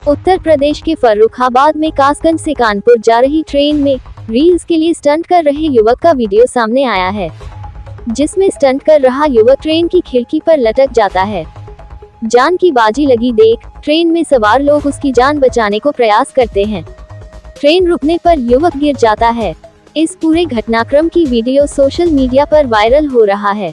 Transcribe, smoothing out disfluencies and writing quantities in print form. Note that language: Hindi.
उत्तर प्रदेश के फर्रुखाबाद में कासगंज से कानपुर जा रही ट्रेन में रील्स के लिए स्टंट कर रहे युवक का वीडियो सामने आया है, जिसमें स्टंट कर रहा युवक ट्रेन की खिड़की पर लटक जाता है। जान की बाजी लगी देख ट्रेन में सवार लोग उसकी जान बचाने को प्रयास करते हैं। ट्रेन रुकने पर युवक गिर जाता है। इस पूरे घटनाक्रम की वीडियो सोशल मीडिया पर वायरल हो रहा है।